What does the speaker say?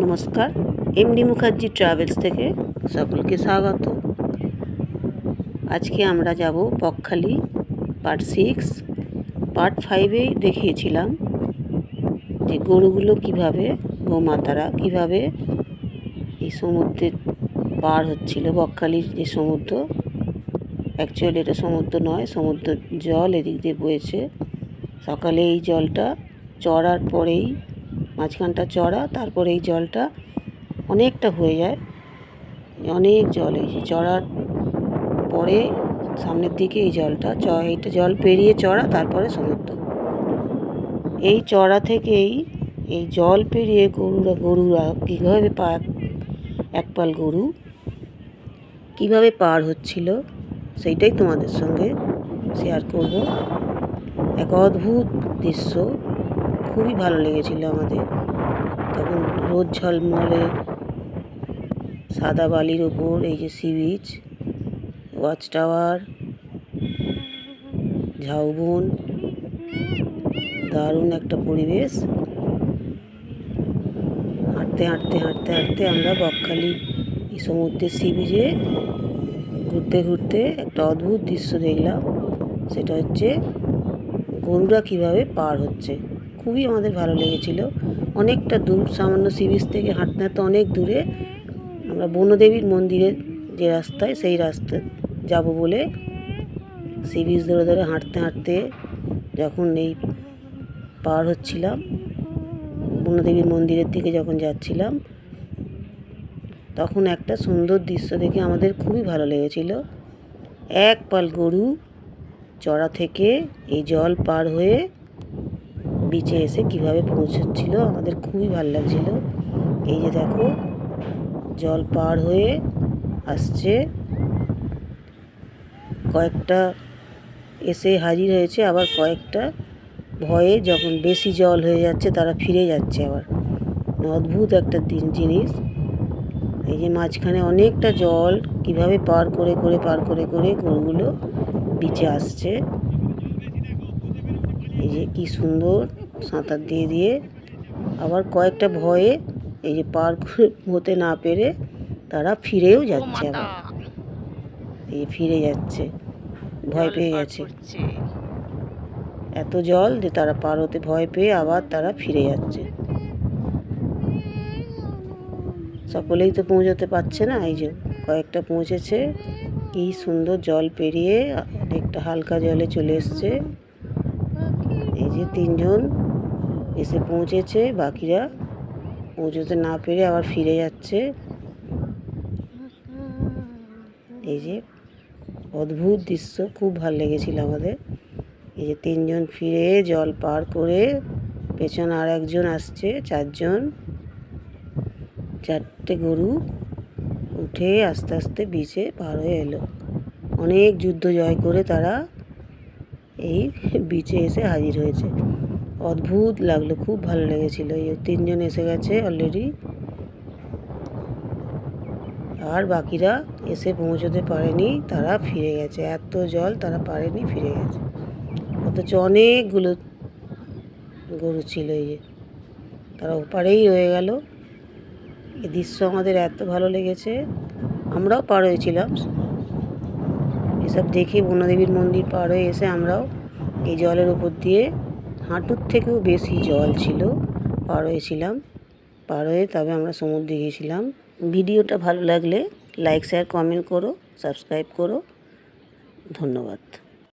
নমস্কার, MD Mukherjee travels থেকে সকলকে স্বাগত। আজকে আমরা যাব বকখালি পার্ট 6। পার্ট 5-এ দেখিয়েছিলাম যে গরুগুলো কীভাবে, গোমাতারা কীভাবে এই সমুদ্রে পার হচ্ছিল। বকখালির যে সমুদ্র, অ্যাকচুয়ালি এটা সমুদ্র নয়, সমুদ্রের জল এদিক দিয়ে বয়েছে। সকালে এই জলটা চড়ার পরেই, মাঝখানটা চড়া, তারপরে এই জলটা অনেকটা হয়ে যায়, অনেক জল। এই চড়ার পরে সামনের দিকে এই জলটা এইটা জল পেরিয়ে চড়া, তারপরে সমুদ্র। এই চড়া থেকেই এই জল পেরিয়ে গরুরা কীভাবে একপাল গরু কীভাবে পার হচ্ছিল সেইটাই তোমাদের সঙ্গে শেয়ার করব। এক অদ্ভুত দৃশ্য, খুবই ভালো লেগেছিল আমাদের। তখন রোদ ঝলমলে সাদা বালির ওপর এই যে সি বিচ, ওয়াচ টাওয়ার, ঝাউবন, দারুণ একটা পরিবেশ। হাঁটতে হাঁটতে হাঁটতে হাঁটতে আমরা বকখালি এই সমুদ্রের সি বিচে ঘুরতে ঘুরতে একটা অদ্ভুত দৃশ্য দেখলাম। সেটা হচ্ছে গরুরা কীভাবে পার হচ্ছে। খুবই আমাদের ভালো লেগেছিল। অনেকটা দূর, সামান্য সি বিচ থেকে হাঁটতে হাঁটতে অনেক দূরে আমরা বনদেবীর মন্দিরের যে রাস্তায়, সেই রাস্তায় যাব বলে সি বিচ ধরে ধরে হাঁটতে হাঁটতে যখন এই পার হচ্ছিলাম, বনদেবীর মন্দিরের দিকে যখন যাচ্ছিলাম, তখন একটা সুন্দর দৃশ্য দেখে আমাদের খুবই ভালো লেগেছিল। এক পাল গরু চড়া থেকে এই জল পার হয়ে বিচে এসে কিভাবে পৌঁছচ্ছিল, আমাদের খুবই ভালো লাগছিল। এই যে দেখো, জল পার হয়ে আসছে, কয়েকটা এসে হাজির হয়েছে, আবার কয়েকটা ভয়ে যখন বেশি জল হয়ে যাচ্ছে তারা ফিরে যাচ্ছে। আবার অদ্ভুত একটা জিনিস। এই যে মাঝখানে অনেকটা জল কিভাবে পার করে গরুগুলো বিচে আসছে। এই যে কি সুন্দর সাঁতার দিয়ে দিয়ে, আবার কয়েকটা ভয়ে এই যে পার হতে না পেরে তারা ফিরেও যাচ্ছে। আবার এই ফিরে যাচ্ছে, ভয় পেয়ে গেছে। এত জল যে তারা পার হতে ভয় পেয়ে আবার তারা ফিরে যাচ্ছে। সকলেই তো পৌঁছতে পারছে না, এই যে কয়েকটা পৌঁছেছে। কি সুন্দর জল পেরিয়ে অনেকটা হালকা জলে চলে এসছে। এই যে 3জন এসে পৌঁছেছে, বাকিরা পৌঁছতে না পেরে আবার ফিরে যাচ্ছে। এই যে অদ্ভুত দৃশ্য, খুব ভালো লেগেছিল আমাদের। এই যে 3জন ফিরে জল পার করে, পেছনে আর একজন আসছে, 4জন, 4টে গরু উঠে আস্তে আস্তে বিচে পার হয়ে এলো। অনেক যুদ্ধ জয় করে তারা এই বিচে এসে হাজির হয়েছে। অদ্ভুত লাগলো, খুব ভালো লেগেছিল। এই 3জন এসে গেছে অলরেডি, আর বাকিরা এসে পৌঁছতে পারেনি, তারা ফিরে গেছে। এত জল তারা পারেনি, ফিরে গেছে। অথচ অনেকগুলো গরু ছিল। এই যে তারা ওপারেই রয়ে গেল। এই দৃশ্য আমাদের এত ভালো লেগেছে, আমরাও পার হয়েছিলাম। এসব দেখে বনদেবীর মন্দির পার হয়ে এসে আমরাও এই জলের উপর দিয়ে, হাঁটুর থেকেও বেশি জল ছিল, পার হয়েছিলাম। পার হয়ে তবে আমরা সমুদ্রে গিয়েছিলাম। ভিডিওটা ভালো লাগলে লাইক, শেয়ার, কমেন্ট করো, সাবস্ক্রাইব করো। ধন্যবাদ।